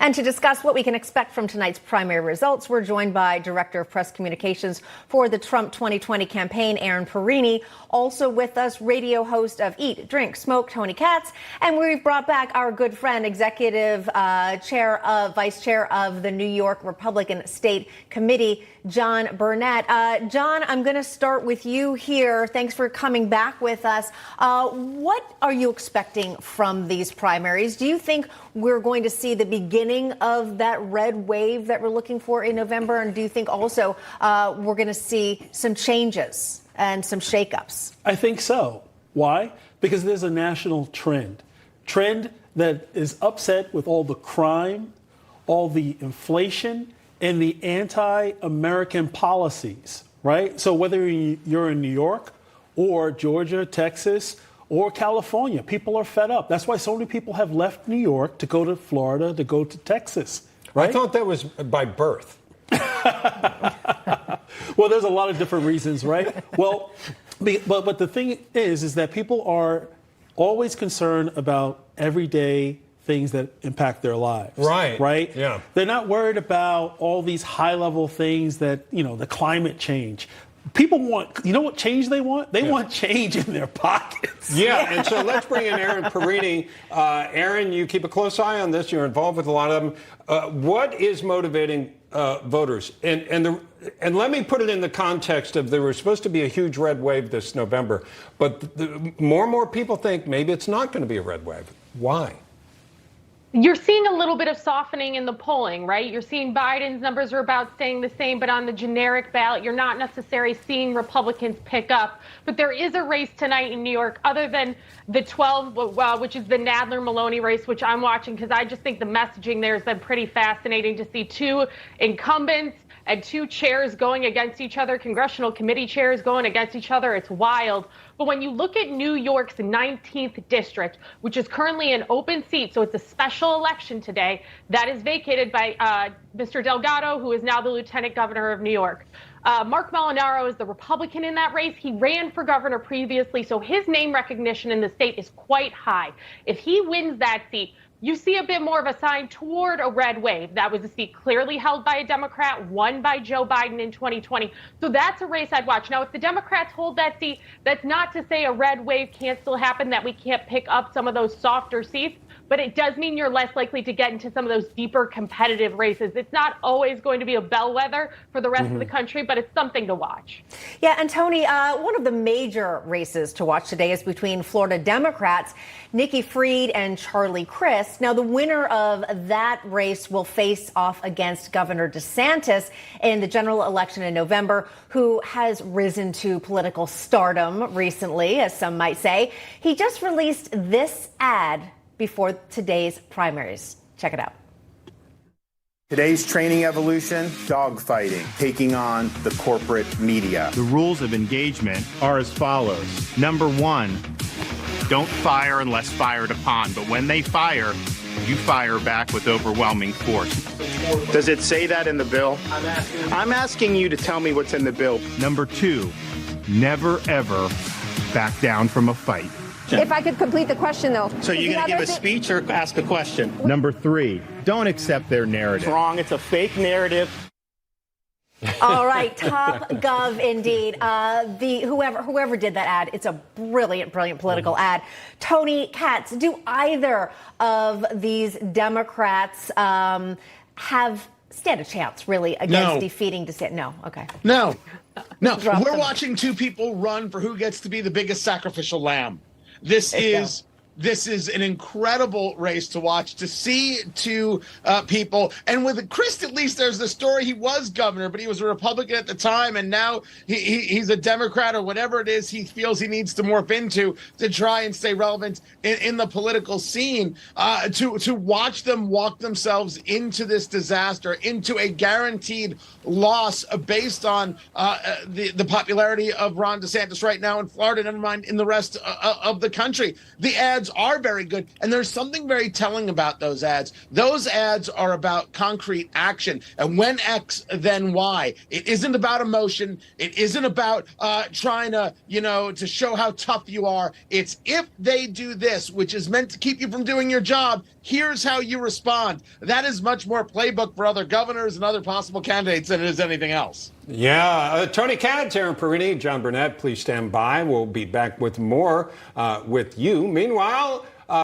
And to discuss what we can expect from tonight's primary results, we're joined by Director of Press Communications for the Trump 2020 campaign, Aaron Perini. Also with us, radio host of Eat, Drink, Smoke, Tony Katz. And we've brought back our good friend, Vice Chair of the New York Republican State Committee, John Burnett. John, I'm going to start with you here. Thanks for coming back with us. What are you expecting from these primaries? Do you think we're going to see the beginning of that red wave that we're looking for in November? And do you think also we're going to see some changes and some shakeups? I think so. Why? Because there's a national trend that is upset with all the crime, all the inflation, and the anti-American policies, right? So whether you're in New York or Georgia, Texas, or California, people are fed up. That's why so many people have left New York to go to Florida, to go to Texas, right? I thought that was by birth. Well, there's a lot of different reasons, right? Well, but the thing is that people are always concerned about everyday things that impact their lives. Right? Yeah. They're not worried about all these high-level things that, the climate change. People want, what change they want? They want change in their pockets. Yeah, and so let's bring in Aaron Perini. Aaron, you keep a close eye on this. You're involved with a lot of them. What is motivating voters? And let me put it in the context of there was supposed to be a huge red wave this November, but more and more people think maybe it's not going to be a red wave. Why? You're seeing a little bit of softening in the polling, right? You're seeing Biden's numbers are about staying the same, but on the generic ballot, you're not necessarily seeing Republicans pick up. But there is a race tonight in New York, other than the 12, which is the Nadler-Maloney race, which I'm watching because I just think the messaging there has been pretty fascinating to see two incumbents and two chairs going against each other, congressional committee chairs going against each other. It's wild. But when you look at New York's 19th district, which is currently an open seat, so it's a special election today, that is vacated by Mr. Delgado, who is now the lieutenant governor of New York. Mark Molinaro is the Republican in that race. He ran for governor previously, so his name recognition in the state is quite high. If he wins that seat, you see a bit more of a sign toward a red wave. That was a seat clearly held by a Democrat, won by Joe Biden in 2020. So that's a race I'd watch. Now, if the Democrats hold that seat, that's not to say a red wave can't still happen, that we can't pick up some of those softer seats. But it does mean you're less likely to get into some of those deeper competitive races. It's not always going to be a bellwether for the rest of the country, but it's something to watch. Yeah, and Tony, one of the major races to watch today is between Florida Democrats Nikki Fried and Charlie Crist. Now, the winner of that race will face off against Governor DeSantis in the general election in November, who has risen to political stardom recently, as some might say. He just released this ad before today's primaries. Check it out. Today's training evolution, dogfighting, taking on the corporate media. The rules of engagement are as follows. Number one, don't fire unless fired upon, but when they fire, you fire back with overwhelming force. Does it say that in the bill? I'm asking you to tell me what's in the bill. Number two, never ever back down from a fight. If I could complete the question, though. So you're going to give a speech or ask a question? Number three, don't accept their narrative. It's wrong. It's a fake narrative. All right, top gov indeed. Whoever did that ad, it's a brilliant political ad. Tony Katz, do either of these Democrats stand a chance really against defeating DeSantis? No. Okay. No. We're watching two people run for who gets to be the biggest sacrificial lamb. This is an incredible race to watch, to see two people. And with Crist, at least there's the story. He was governor, but he was a Republican at the time. And now he's a Democrat or whatever it is he feels he needs to morph into to try and stay relevant in the political scene. To watch them walk themselves into this disaster, into a guaranteed loss based on the popularity of Ron DeSantis right now in Florida, never mind in the rest of the country. The ads ads are very good. And there's something very telling about those ads. Those ads are about concrete action. And when X, then Y. It isn't about emotion. It isn't about trying to, to show how tough you are. It's if they do this, which is meant to keep you from doing your job, here's how you respond. That is much more playbook for other governors and other possible candidates than it is anything else. Yeah. Tony Katz, Aaron Perini, John Burnett, please stand by. We'll be back with more with you. Meanwhile,